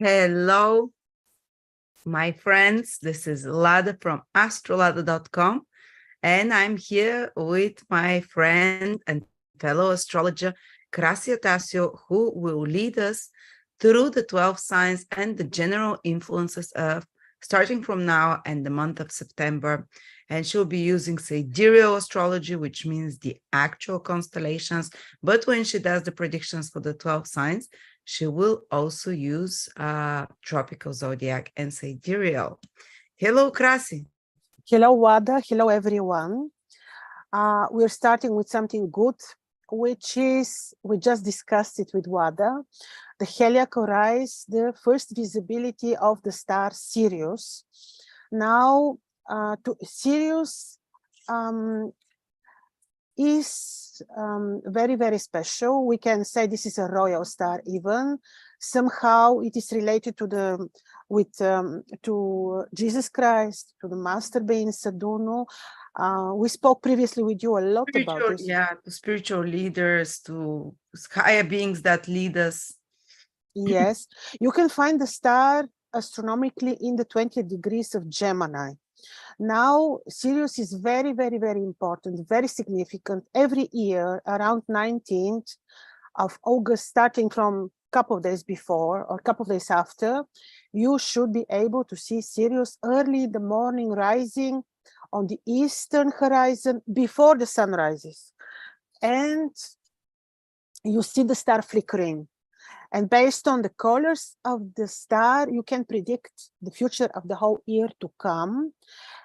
Hello, my friends. This is Lada from astrolada.com, and I'm here with my friend and fellow astrologer, Krasi Attasio, who will lead us through the 12 signs and the general influences of starting from now and the month of September. And she'll be using Sidereal astrology, which means the actual constellations. But when she does the predictions for the 12 signs, she will also use tropical zodiac and Sidereal. Hello, Krasi. Hello, Wada. Hello, everyone. We're starting with something good, which is, we just discussed it with Wada, the Heliac Aries, the first visibility of the star Sirius. Now, Sirius is very, very special. We can say this is a royal star even. Somehow it is related to to Jesus Christ, to the master being Sadunu. We spoke previously with you a lot about this. Yeah, to spiritual leaders, to higher beings that lead us. Yes, you can find the star astronomically in the 20 degrees of Gemini. Now, Sirius is very, very, very important, very significant. Every year, around 19th of August, starting from a couple of days before or a couple of days after, you should be able to see Sirius early in the morning rising on the eastern horizon before the sun rises. And you see the star flickering. And based on the colors of the star, you can predict the future of the whole year to come.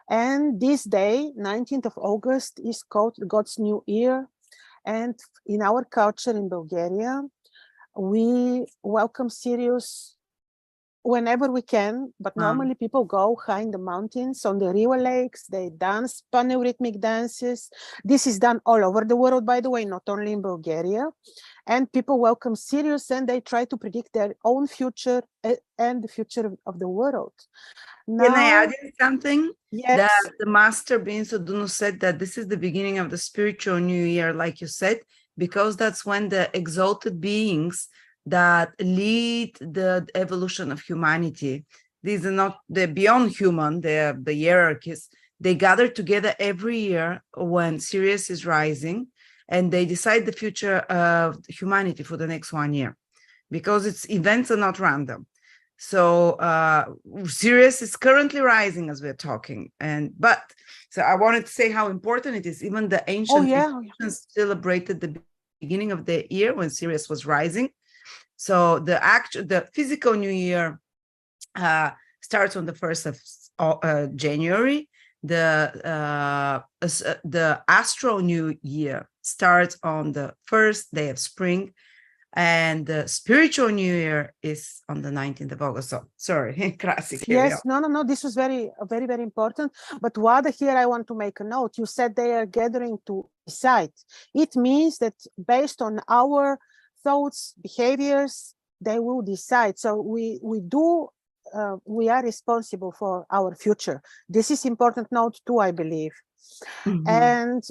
And this day, 19th of August, is called God's New Year. And in our culture in Bulgaria, we welcome Sirius whenever we can, but normally people go high in the mountains, on the river lakes, they dance panrhythmic dances. This is done all over the world, by the way, not only in Bulgaria. And people welcome Sirius and they try to predict their own future and the future of the world. Now, can I add in something? Yes. That the master being Sadunu said that this is the beginning of the spiritual new year, like you said, because that's when the exalted beings that lead the evolution of humanity, these are not, they're beyond human, they're the hierarchies, they gather together every year when Sirius is rising, and they decide the future of humanity for the next 1 year, because its events are not random. So Sirius is currently rising as we're talking, so I wanted to say how important it is. Even the ancient Egyptians celebrated the beginning of the year when Sirius was rising. So the physical new year starts on the 1st of January. The astral new year starts on the first day of spring, and the spiritual new year is on the 19th of August. So sorry, Krasi. Yes, no, this was very, very, very important. But Wada, here I want to make a note. You said they are gathering to decide. It means that based on our thoughts, behaviors, they will decide. So we are responsible for our future. This is important note too, I believe. Mm-hmm. And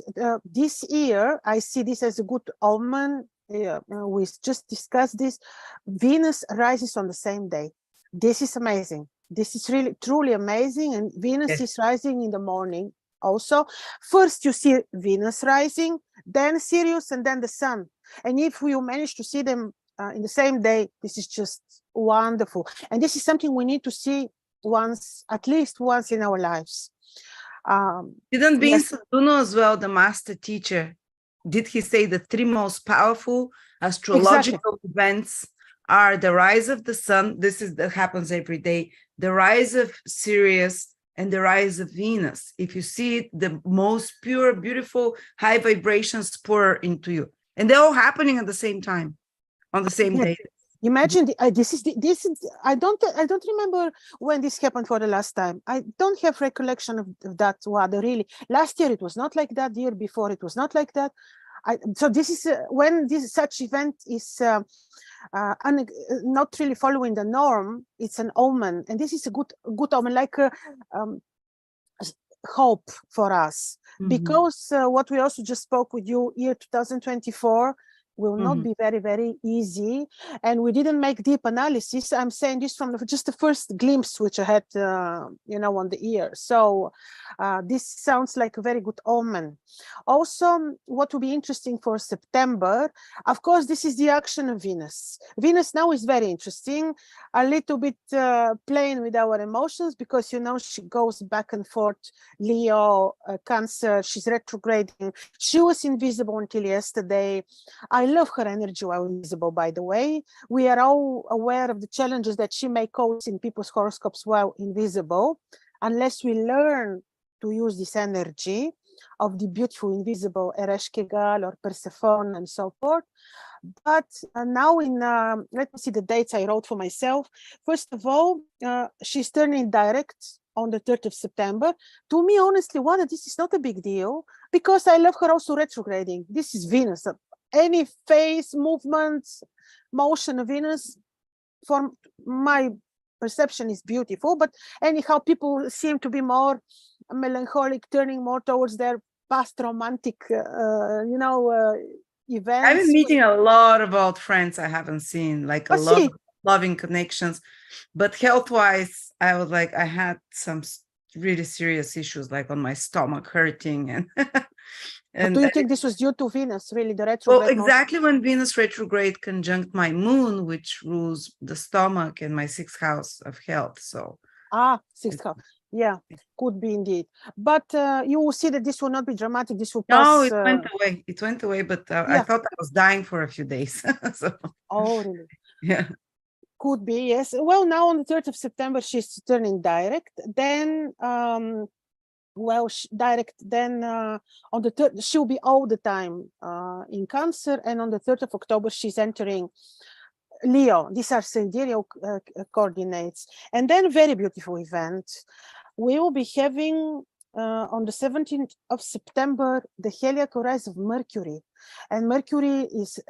this year, I see this as a good omen. We just discussed this. Venus rises on the same day. This is amazing. This is really, truly amazing. And Venus is rising in the morning also. First, you see Venus rising, then Sirius, and then the sun. And if you manage to see them in the same day, this is just wonderful. And this is something we need to see at least once in our lives. Didn't being Sadunu as well, the master teacher, did he say the three most powerful astrological events are the rise of the sun? That happens every day. The rise of Sirius and the rise of Venus. If you see it, the most pure, beautiful, high vibrations pour into you, and they're all happening at the same time, on the same day. Imagine this is I don't remember when this happened for the last time. I don't have recollection of that. Really, last year it was not like that. The year before it was not like that. So this is when such event is not really following the norm. It's an omen, and this is a good omen, like hope for us. Mm-hmm. Because what we also just spoke with you, year 2024 will not be very, very easy. And we didn't make deep analysis. I'm saying this from just the first glimpse which I had, you know, on the ear. So this sounds like a very good omen. Also, what will be interesting for September, of course, this is the action of Venus. Venus now is very interesting, a little bit playing with our emotions, because, you know, she goes back and forth, Leo, Cancer, she's retrograding. She was invisible until yesterday. I love her energy while invisible, by the way. We are all aware of the challenges that she may cause in people's horoscopes while invisible, unless we learn to use this energy of the beautiful invisible Ereshkigal or Persephone and so forth. But now let me see the dates I wrote for myself. First of all, she's turning direct on the 3rd of September. To me, honestly, this is not a big deal, because I love her also retrograding. This is Venus. Any phase, movements, motion of Venus, from my perception, is beautiful. But anyhow, people seem to be more melancholic, turning more towards their past romantic, you know, events. I've been meeting a lot of old friends I haven't seen, like a lot of loving connections. But health-wise, I was like, I had some really serious issues, like on my stomach hurting. And do you think this was due to Venus, really, the retrograde? Well, exactly when Venus retrograde conjunct my moon, which rules the stomach and my 6th house of health. So 6th house. Yeah, could be indeed. But you will see that this will not be dramatic. This will pass. No, it went away. It went away, but I thought I was dying for a few days. So, oh, really? Yeah. Could be, yes. Well, now on the 3rd of September, she's turning direct. Then, direct. Then on the 3rd, she'll be all the time in Cancer. And on the 3rd of October, she's entering Leo. These are sidereal coordinates. And then very beautiful event. We will be having on the 17th of September, the heliac rise of Mercury. And Mercury is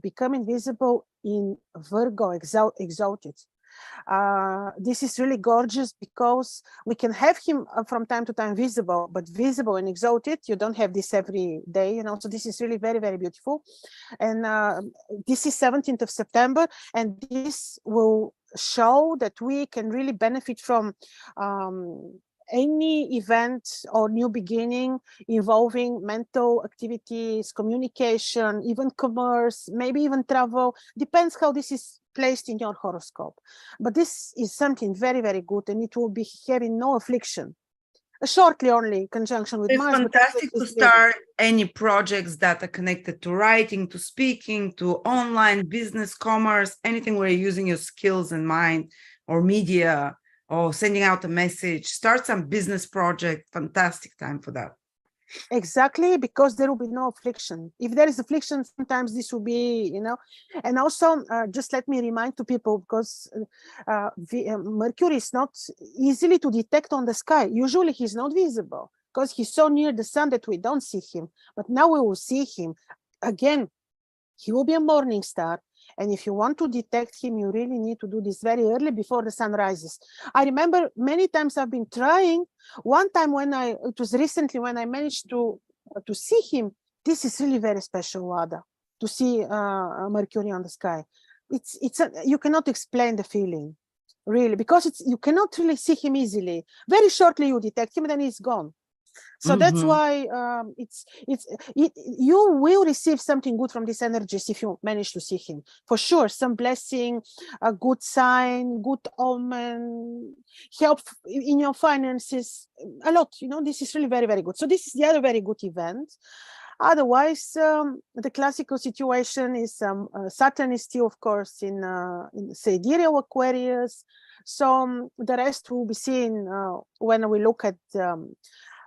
becoming visible in Virgo, exalted. This is really gorgeous, because we can have him from time to time visible, but visible and exalted, you don't have this every day, you know. So this is really very, very beautiful. And this is 17th of September, and this will show that we can really benefit from any event or new beginning involving mental activities, communication, even commerce, maybe even travel. Depends how this is placed in your horoscope. But this is something very, very good, and it will be having no affliction. Shortly only conjunction with Mars. It's fantastic to start any projects that are connected to writing, to speaking, to online business, commerce, anything where you're using your skills and mind, or media, or sending out a message. Start some business project. Fantastic time for that. Exactly, because there will be no affliction. If there is affliction, sometimes this will be, you know. And also, just let me remind to people, because Mercury is not easily to detect on the sky. Usually he's not visible, because he's so near the sun that we don't see him. But now we will see him. Again, he will be a morning star. And if you want to detect him, you really need to do this very early, before the sun rises. I remember many times I've been trying. One time it was recently when I managed to see him. This is really very special, Wada, to see Mercury on the sky. You cannot explain the feeling, really, because you cannot really see him easily. Very shortly you detect him, and then he's gone. So that's why you will receive something good from these energies if you manage to see him. For sure, some blessing, a good sign, good omen, help in your finances, a lot. You know, this is really very, very good. So this is the other very good event. Otherwise, the classical situation is Saturn is still, of course, in Sidereal Aquarius. So the rest will be seen when we look at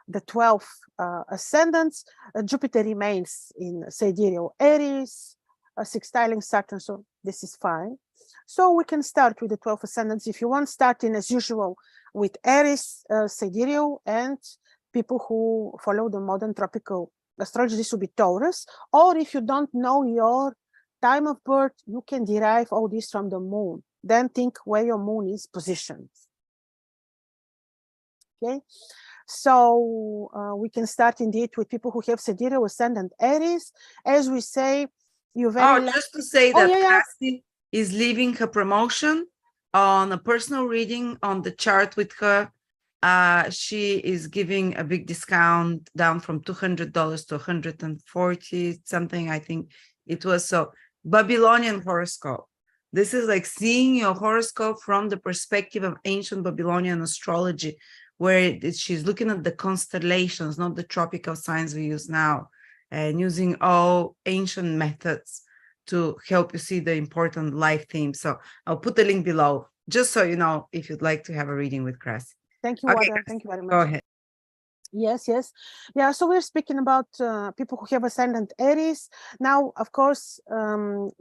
the 12 ascendants. Jupiter remains in Sidereal Aries, sextiling Saturn, so this is fine. So we can start with the 12 ascendants. If you want, starting as usual with Aries, Sidereal, and people who follow the modern tropical astrology, this will be Taurus. Or if you don't know your time of birth, you can derive all this from the moon. Then think where your moon is positioned. Okay. So we can start indeed with people who have Sidereal ascendant Aries. As we say, You're very just to say Oh, that yeah. Krasi is leaving her promotion on a personal reading on the chart with her. She is giving a big discount down from $200 to $140 something, I think it was. So Babylonian horoscope. This is like seeing your horoscope from the perspective of ancient Babylonian astrology, where she's looking at the constellations, not the tropical signs we use now, and using all ancient methods to help you see the important life themes. So I'll put the link below, just so you know, if you'd like to have a reading with Krasi. Thank you, Okay, Wada. Thank you very much. go ahead. Yes. Yeah, so we're speaking about people who have ascendant Aries. Now, of course,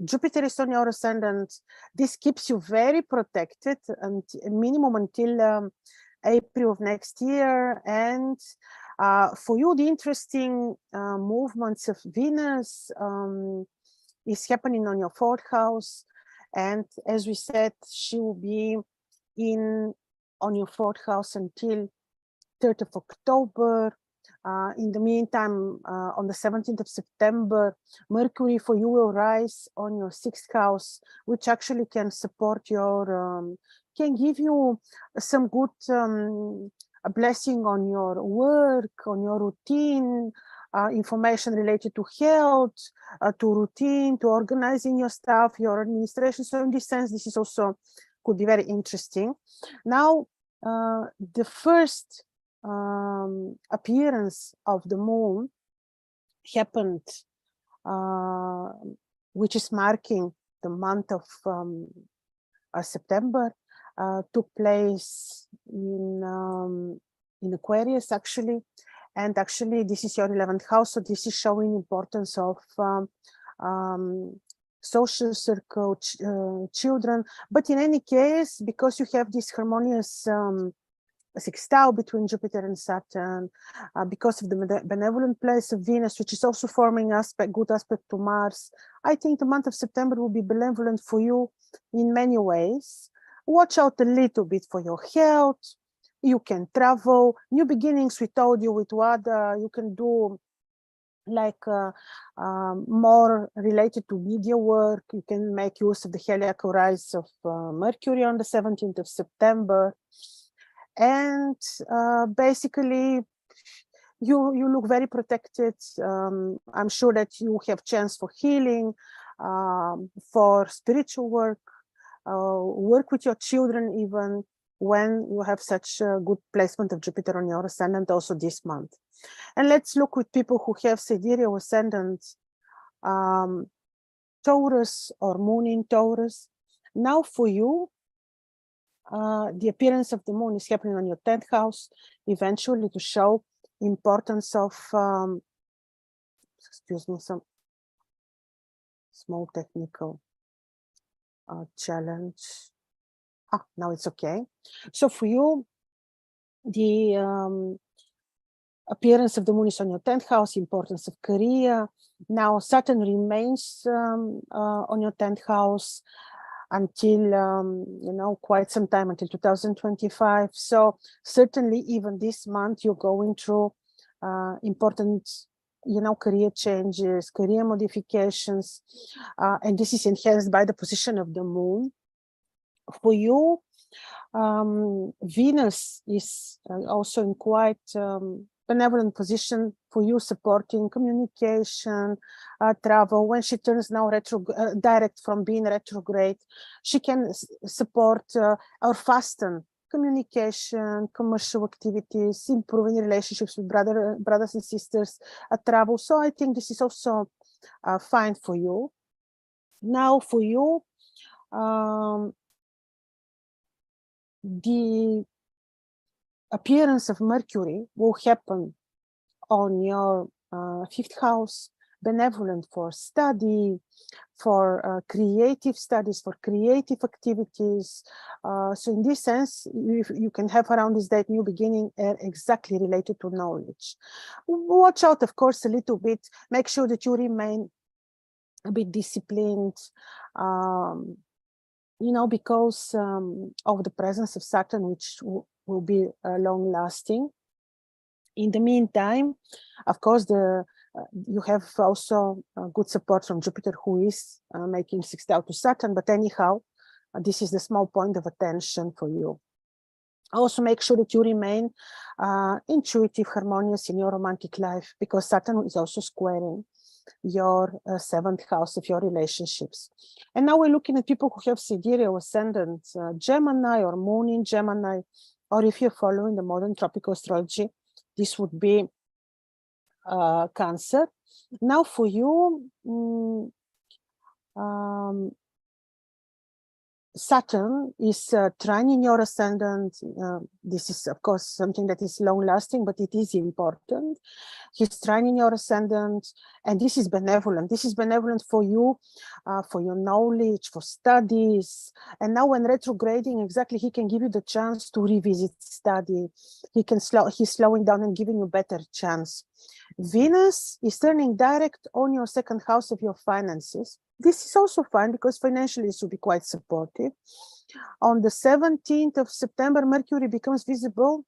Jupiter is on your ascendant. This keeps you very protected and minimum until April of next year. And for you, the interesting movements of Venus is happening on your 4th house. And as we said, she will be on your 4th house until 3rd of October. In the meantime, on the 17th of September, Mercury for you will rise on your 6th house, which actually can support your, can give you some good a blessing on your work, on your routine, information related to health, to routine, to organizing your stuff, your administration. So in this sense, this is also could be very interesting. Now, the first appearance of the moon happened, which is marking the month of September, took place in Aquarius actually, and actually this is your 11th house, so this is showing importance of social circle, children. But in any case, because you have this harmonious sextile between Jupiter and Saturn, because of the benevolent place of Venus, which is also forming good aspect to Mars, I think the month of September will be benevolent for you in many ways. Watch out a little bit for your health. You can travel. New beginnings, we told you with Wada, you can do like more related to media work. You can make use of the heliacal rise of Mercury on the 17th of September. And basically, you look very protected. I'm sure that you have chance for healing, for spiritual work, work with your children, even when you have such a good placement of Jupiter on your ascendant also this month. And let's look with people who have sidereal ascendant, Taurus or moon in Taurus. Now for you, the appearance of the moon is happening on your 10th house, eventually to show importance of, excuse me, some small technical challenge. Now it's okay. So for you, the appearance of the moon is on your 10th house, importance of career. Now Saturn remains on your 10th house until quite some time, until 2025. So certainly even this month you're going through important career changes, career modifications, and this is enhanced by the position of the moon. For you, Venus is also in quite benevolent position for you, supporting communication, travel. When she turns now direct from being retrograde, she can support or fasten communication, commercial activities, improving relationships with brothers and sisters, travel. So I think this is also fine for you. Now for you, the appearance of Mercury will happen on your 5th house, benevolent for study, for creative studies, for creative activities. So in this sense, you can have around this date new beginning exactly related to knowledge. Watch out, of course, a little bit. Make sure that you remain a bit disciplined, because of the presence of Saturn, which will be long lasting. In the meantime, of course, the You have also good support from Jupiter, who is making sextile to Saturn, but anyhow, this is the small point of attention for you. Also make sure that you remain intuitive, harmonious in your romantic life, because Saturn is also squaring your 7th house of your relationships. And now we're looking at people who have sidereal ascendant Gemini or moon in Gemini, or if you're following the modern tropical astrology, this would be Cancer. Now for you, Saturn is trining your ascendant. This is, of course, something that is long-lasting, but it is important. He's trining your ascendant, and this is benevolent. This is benevolent for you, for your knowledge, for studies. And now when retrograding, exactly, he can give you the chance to revisit study. He's slowing down and giving you better chance. Venus is turning direct on your 2nd house of your finances. This is also fine because financially it will be quite supportive. On the 17th of September, Mercury becomes visible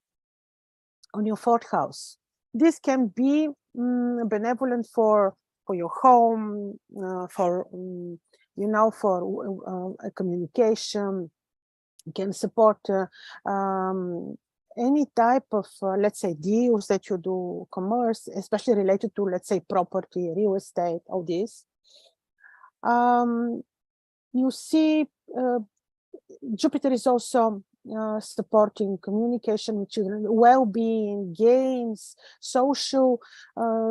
on your 4th house. This can be benevolent for your home, for communication. It can support any type of, let's say, deals that you do, commerce, especially related to, let's say, property, real estate, all this. You see, Jupiter is also supporting communication with children, well-being, games, social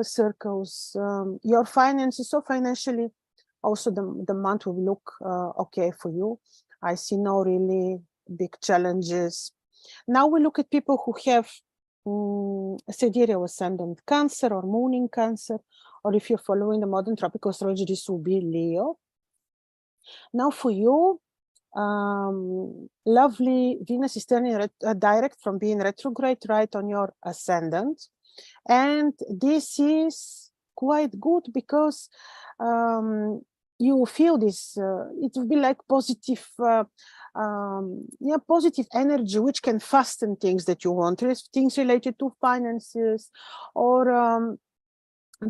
circles, your finances. So financially, also the month will look okay for you. I see no really big challenges. Now we look at people who have sidereal ascendant Cancer or moon in Cancer, or if you're following the modern tropical astrology, this will be Leo. Now for you, lovely Venus is turning direct from being retrograde right on your ascendant. And this is quite good because you feel this, it will be like positive, positive energy, which can fasten things that you want, things related to finances or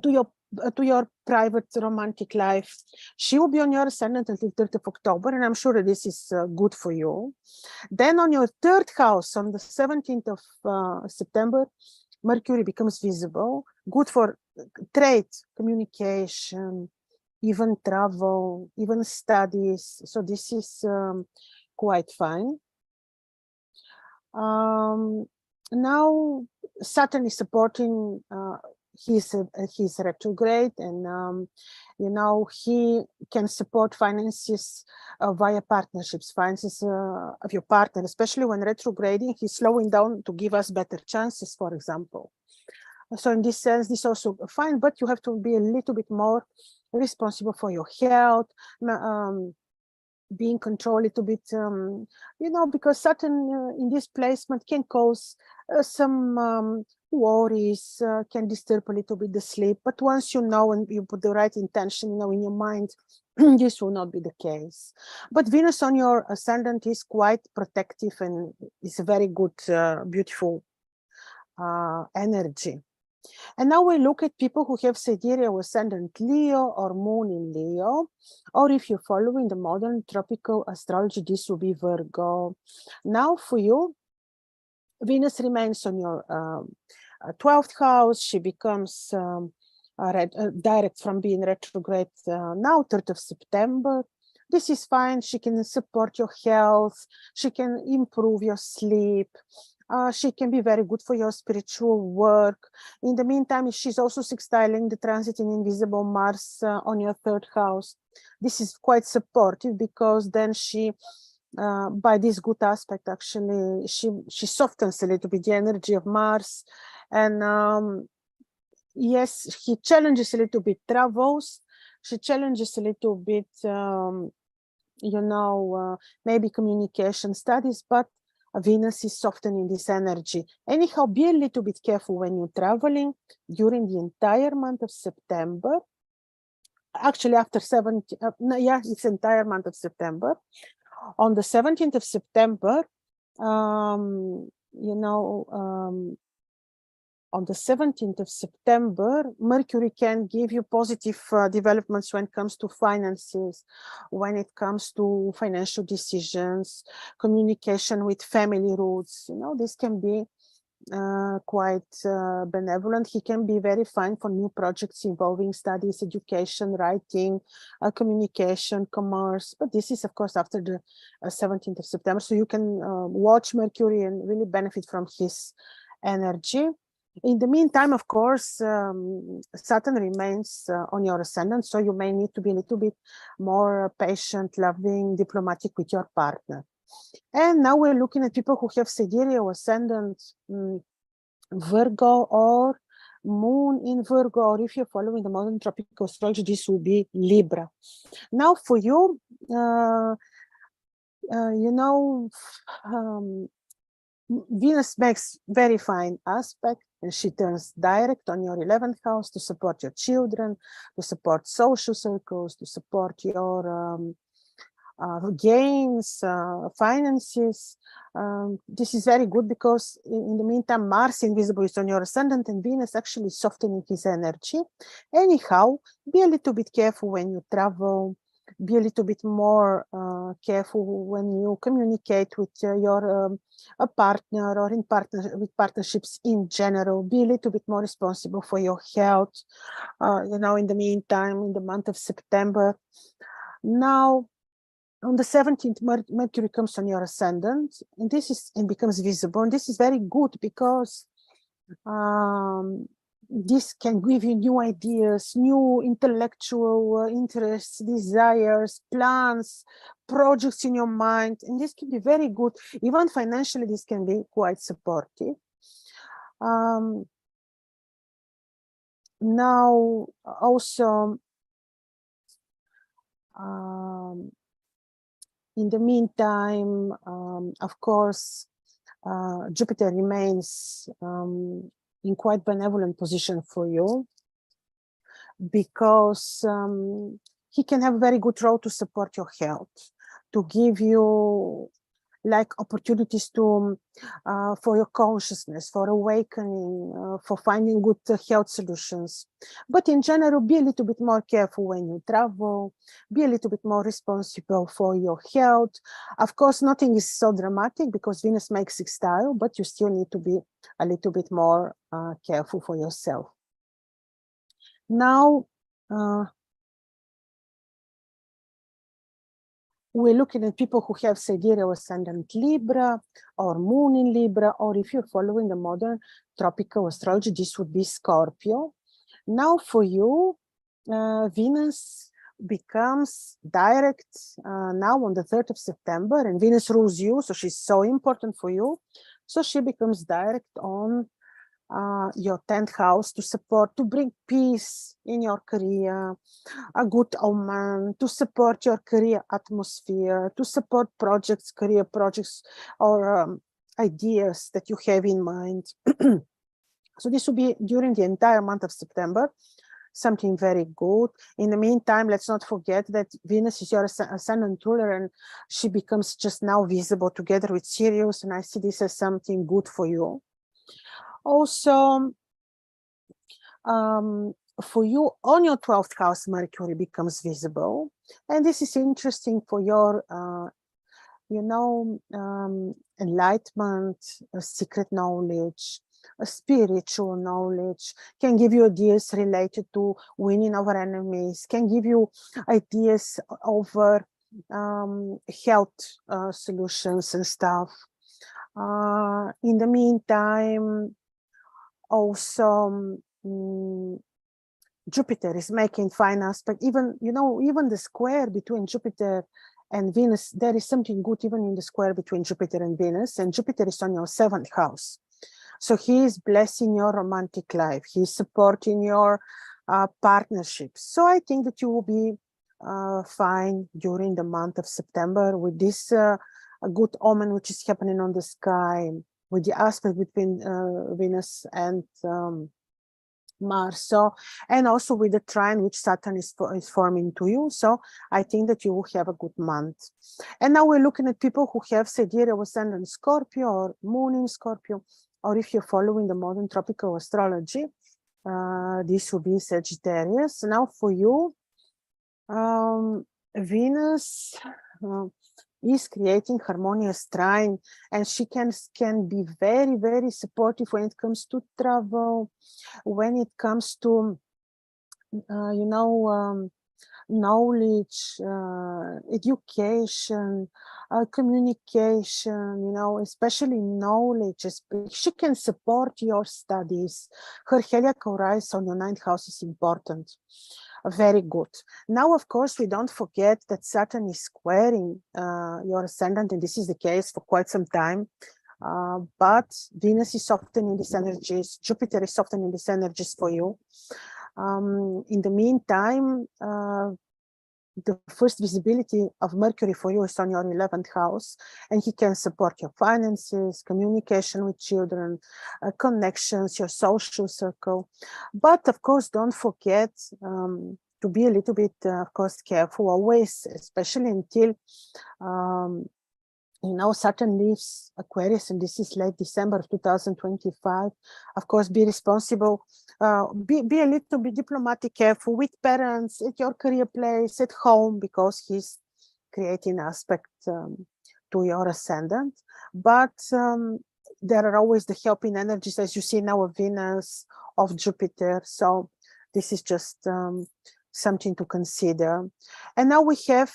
to your private romantic life. She will be on your ascendant until 30th of October, and I'm sure that this is good for you. Then on your 3rd house, on the 17th of September, Mercury becomes visible, good for trade, communication, even travel, even studies. So this is quite fine. Now Saturn is supporting his retrograde, and he can support finances via partnerships, finances of your partner, especially when retrograding. He's slowing down to give us better chances, for example. So in this sense, this also fine, but you have to be a little bit more responsible for your health, be in control a little bit, because Saturn in this placement can cause some worries, can disturb a little bit the sleep. But once you know and you put the right intention, in your mind, this will not be the case. But Venus on your ascendant is quite protective and is a very good, beautiful energy. And now we look at people who have sidereal ascendant Leo or moon in Leo, or if you're following the modern tropical astrology, this will be Virgo. Now for you, Venus remains on your 12th house. She becomes direct from being retrograde now, 3rd of September. This is fine. She can support your health. She can improve your sleep. She can be very good for your spiritual work. In the meantime, she's also sextiling the transit in invisible Mars on your 3rd house. This is quite supportive because then she, by this good aspect, actually, she softens a little bit the energy of Mars. And yes, he challenges a little bit travels. She challenges a little bit, maybe communication studies, but Venus is softening this energy. Anyhow, be a little bit careful when you're traveling during the entire month of September. Actually, after 17, it's entire month of September. On the 17th of September, on the 17th of September, Mercury can give you positive developments when it comes to finances, when it comes to financial decisions, communication with family roots. You know, this can be quite benevolent. He can be very fine for new projects involving studies, education, writing, communication, commerce. But this is, of course, after the 17th of September. So you can watch Mercury and really benefit from his energy. In the meantime, of course, Saturn remains on your ascendant, so you may need to be a little bit more patient, loving, diplomatic with your partner. And now we're looking at people who have sidereal ascendant Virgo or moon in Virgo, or if you're following the modern tropical astrology, this will be Libra. Now for you, you know, Venus makes very fine aspect, and she turns direct on your 11th house to support your children, to support social circles, to support your gains, finances. This is very good because in the meantime, Mars invisible is on your ascendant and Venus actually softening his energy. Anyhow, be a little bit careful when you travel. Be a little bit more careful when you communicate with your a partner or in with partnerships in general. Be a little bit more responsible for your health. You know, in the meantime, in the month of September. Now, on the 17th, Mercury comes on your ascendant, and this is and becomes visible. And this is very good because this can give you new ideas, new intellectual interests, desires, plans, projects in your mind, and this can be very good. Even financially, this can be quite supportive. Now, also, in the meantime, of course, Jupiter remains in quite benevolent position for you because he can have a very good role to support your health, to give you like opportunities to for your consciousness, for awakening, for finding good health solutions. But in general, be a little bit more careful when you travel, be a little bit more responsible for your health. Of course, nothing is so dramatic because Venus makes sextile, but you still need to be a little bit more careful for yourself. Now, we're looking at people who have sidereal ascendant Libra or moon in Libra, or if you're following the modern tropical astrology, this would be Scorpio. Now for you, Venus becomes direct now on the 3rd of September, and Venus rules you, so she's so important for you. So she becomes direct on your 10th house to support, to bring peace in your career, a good omen, to support your career atmosphere, to support projects, career projects, or ideas that you have in mind. So this will be during the entire month of September, something very good. In the meantime, let's not forget that Venus is your ascendant ruler and she becomes just now visible together with Sirius, and I see this as something good for you. Also, for you, on your 12th house, Mercury becomes visible. And this is interesting for your, you know, enlightenment, secret knowledge, spiritual knowledge, can give you ideas related to winning over enemies, can give you ideas over health solutions and stuff. In the meantime, also Jupiter is making fine aspect. Even, you know, even the square between Jupiter and Venus, there is something good even in the square between Jupiter and Venus, and Jupiter is on your 7th house. So he is blessing your romantic life. He is supporting your partnerships. So I think that you will be fine during the month of September with this a good omen which is happening on the sky, with the aspect between Venus and Mars, so, and also with the trine which Saturn is forming to you. So I think that you will have a good month. And now we're looking at people who have sidereal ascendant Scorpio or moon in Scorpio. or if you're following the modern tropical astrology, this will be Sagittarius. Now for you, Venus is creating harmonious trine, and she can be very, very supportive when it comes to travel, when it comes to knowledge, education, communication, especially knowledge. She can support your studies. Her heliacal rise on your 9th house is important. Very good. Now, of course, we don't forget that Saturn is squaring your ascendant, and this is the case for quite some time. But Venus is softening these energies. Jupiter is softening these energies for you. In the meantime, the first visibility of Mercury for you is on your 11th house, and he can support your finances, communication with children, connections, your social circle. But of course, don't forget to be a little bit, of course, careful always, especially until Saturn leaves Aquarius, and this is late December of 2025. Of course, be responsible, be a little bit diplomatic, careful with parents, at your career place, at home, because he's creating aspect to your ascendant. But there are always the helping energies, as you see now, of Venus, of Jupiter. So this is just something to consider. And now we have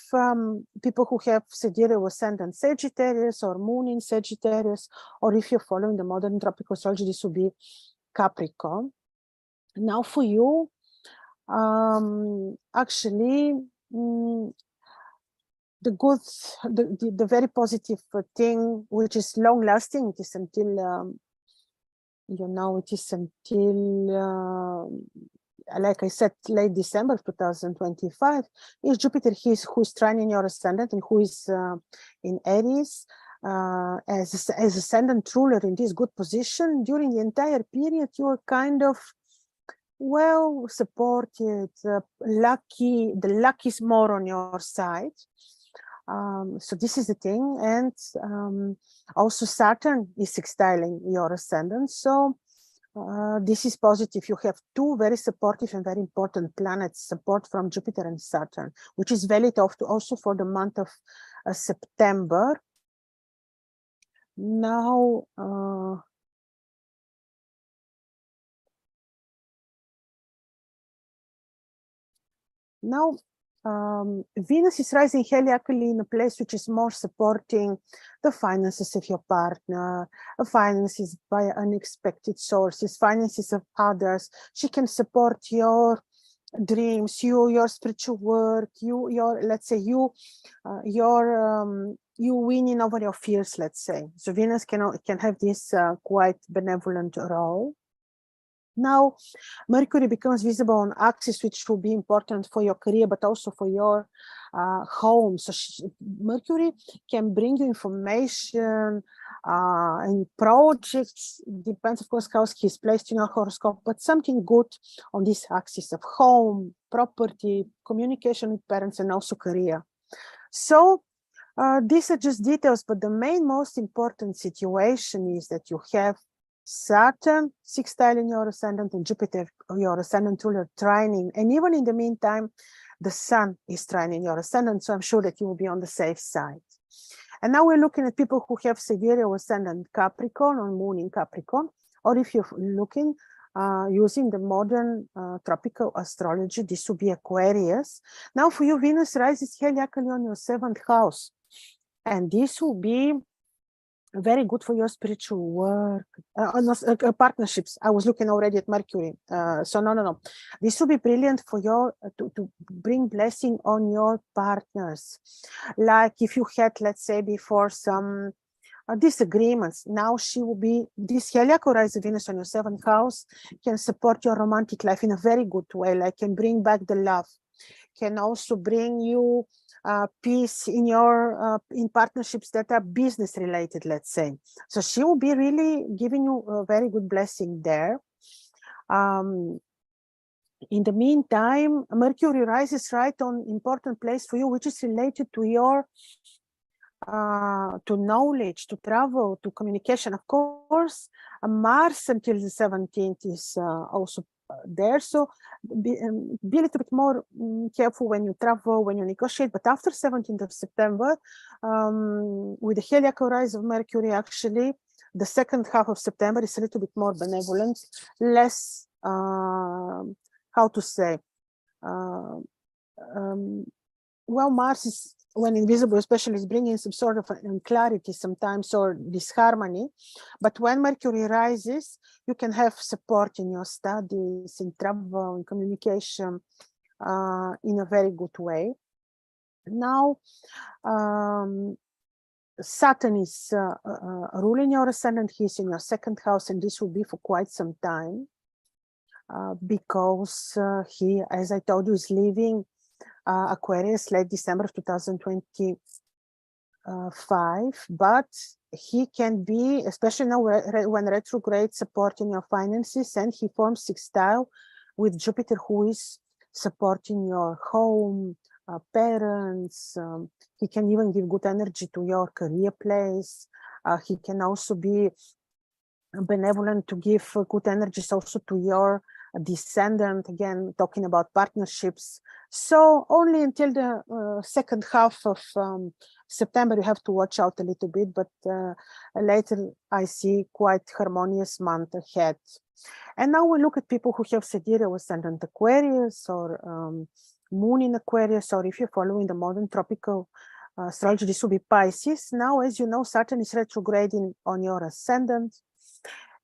people who have sidereal ascendant Sagittarius or moon in Sagittarius, or if you're following the modern tropical astrology, this will be Capricorn. Now for you, actually, the very positive thing, which is long lasting, it is until, it is until, like I said, late December 2025, is Jupiter, who is trining your ascendant and who is in Aries as ascendant ruler in this good position. During the entire period, you are kind of well supported, lucky. The luck is more on your side. So this is the thing. And also Saturn is sextiling your ascendant. So this is positive. You have two very supportive and very important planets, support from Jupiter and Saturn, which is valid also for the month of September. Now, Venus is rising heliacally in a place which is more supporting the finances of your partner, finances by unexpected sources, finances of others. She can support your dreams, your spiritual work, you winning over your fears, let's say. So Venus can have this quite benevolent role. Now, Mercury becomes visible on axis, which will be important for your career, but also for your home. So Mercury can bring you information and projects. Depends, of course, how he's placed in your horoscope, but something good on this axis of home, property, communication with parents, and also career. So these are just details, but the most important situation is that you have Saturn sextiling your ascendant and Jupiter, your ascendant ruler, trining. And even in the meantime, the Sun is trining your ascendant. So I'm sure that you will be on the safe side. And now we're looking at people who have sidereal ascendant Capricorn or moon in Capricorn, or if you're looking using the modern tropical astrology, this will be Aquarius. Now for you, Venus rises heliacally on your 7th house. And this will be very good for your spiritual work, partnerships. I was looking already at Mercury. So no. This will be brilliant for your to bring blessing on your partners. Like if you had, let's say, before some disagreements, now she will be, this heliacal rise of Venus on your 7th house can support your romantic life in a very good way, like can bring back the love, can also bring you peace in your in partnerships that are business related, let's say. So she will be really giving you a very good blessing there. In the meantime, Mercury rises right on important place for you, which is related to your to knowledge, to travel, to communication. Of course, Mars until the 17th is also there. So be a little bit more careful when you travel, when you negotiate. But after 17th of September, with the heliacal rise of Mercury, actually, the second half of September is a little bit more benevolent, less, how to say, well, Mars is, when invisible, especially, is bringing some sort of clarity sometimes, or disharmony. But when Mercury rises, you can have support in your studies, in travel, in communication, in a very good way. Now, Saturn is ruling your ascendant. He's in your second house, and this will be for quite some time, because he, as I told you, is leaving Aquarius late December of 2025, but he can be, especially now when retrograde, supporting your finances, and he forms sextile with Jupiter, who is supporting your home, parents. He can even give good energy to your career place. He can also be benevolent to give good energies also to your descendant, again talking about partnerships. So only until the second half of September you have to watch out a little bit, but later I see quite harmonious month ahead. And now we look at people who have Sidereal ascendant Aquarius, or moon in Aquarius, or if you're following the modern tropical astrology, this will be Pisces. Now, as you know, Saturn is retrograding on your ascendant.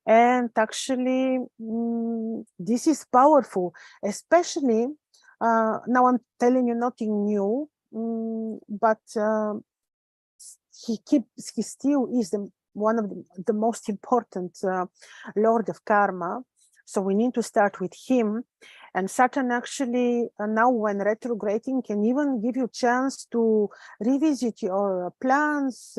And actually, this is powerful, especially now I'm telling you nothing new, but he still is one of the most important Lord of Karma. So we need to start with him. And Saturn actually, now when retrograding, can even give you a chance to revisit your plans,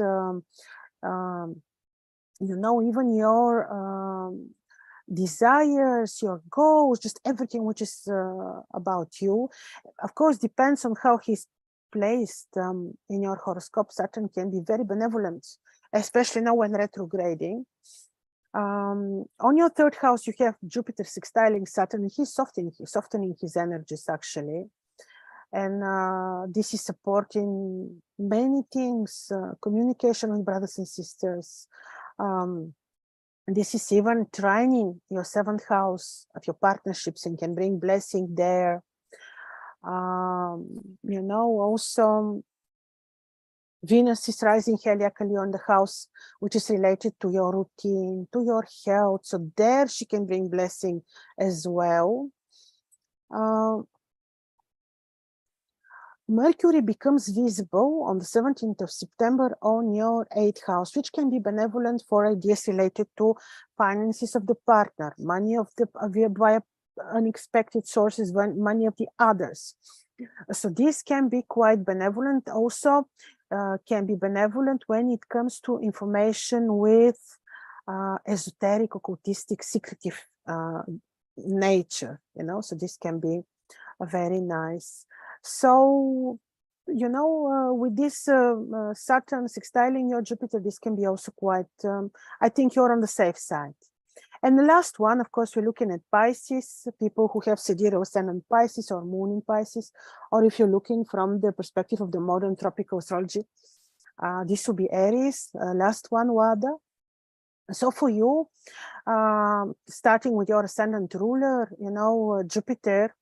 you know, even your desires, your goals, just everything which is about you. Of course, depends on how he's placed in your horoscope. Saturn can be very benevolent, especially now when retrograding. On your third house, you have Jupiter sextiling Saturn. He's softening his energies, actually. And this is supporting many things, communication with brothers and sisters. This is even trining your seventh house of your partnerships and can bring blessing there. You know, also Venus is rising heliacally on the house, which is related to your routine, to your health. So there she can bring blessing as well. Mercury becomes visible on the 17th of September on your 8th house, which can be benevolent for ideas related to finances of the partner, money of the via unexpected sources, money of the others. So this can be quite benevolent. Also can be benevolent when it comes to information with esoteric, occultistic, secretive nature, you know, so this can be very nice. So, you know, with this Saturn sextiling your Jupiter, this can be also quite, I think you're on the safe side. And the last one, of course, we're looking at Pisces, people who have Sidereal ascendant Pisces or moon in Pisces, or if you're looking from the perspective of the modern tropical astrology, this will be Aries, last one, Wada. So for you, starting with your ascendant ruler, you know, Jupiter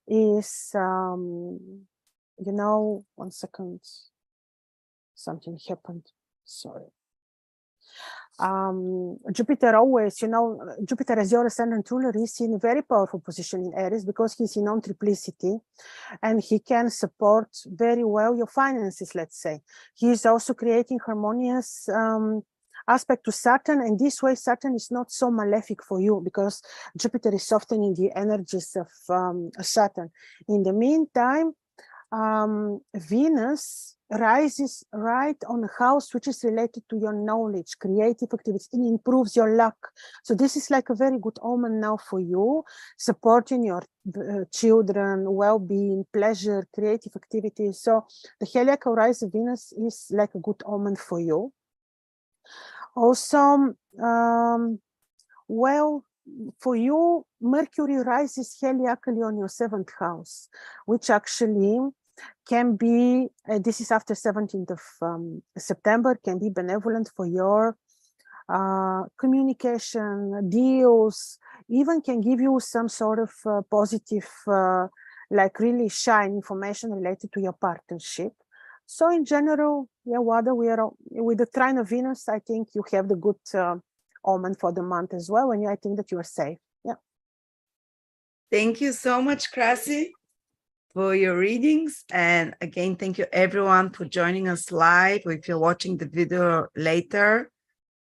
is, you know, 1 second, something happened, sorry. Jupiter always, you know, Jupiter as your ascendant ruler is in a very powerful position in Aries because he's in non-triplicity and he can support very well your finances, let's say. He is also creating harmonious aspect to Saturn, and this way Saturn is not so malefic for you because Jupiter is softening the energies of Saturn. In the meantime, Venus rises right on a house which is related to your knowledge, creative activities, and improves your luck. So this is like a very good omen now for you, supporting your children, well-being, pleasure, creative activities. So the heliacal rise of Venus is like a good omen for you. Also, well, for you, Mercury rises heliacally on your 7th house, which actually can be, this is after 17th of September, can be benevolent for your communication, deals, even can give you some sort of positive, like really shine information related to your partnership. So in general, yeah, Wada, we are with the trine of Venus, I think you have the good omen for the month as well, and I think that you are safe. Yeah. Thank you so much, Krasi, for your readings. And again, thank you everyone for joining us live, or if you're watching the video later.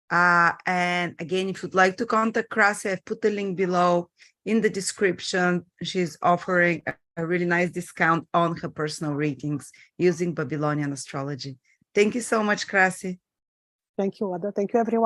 And again, if you'd like to contact Krasi, I've put the link below in the description. She's offering a really nice discount on her personal readings using Babylonian astrology. Thank you so much, Krasi. Thank you, Wada. Thank you, everyone.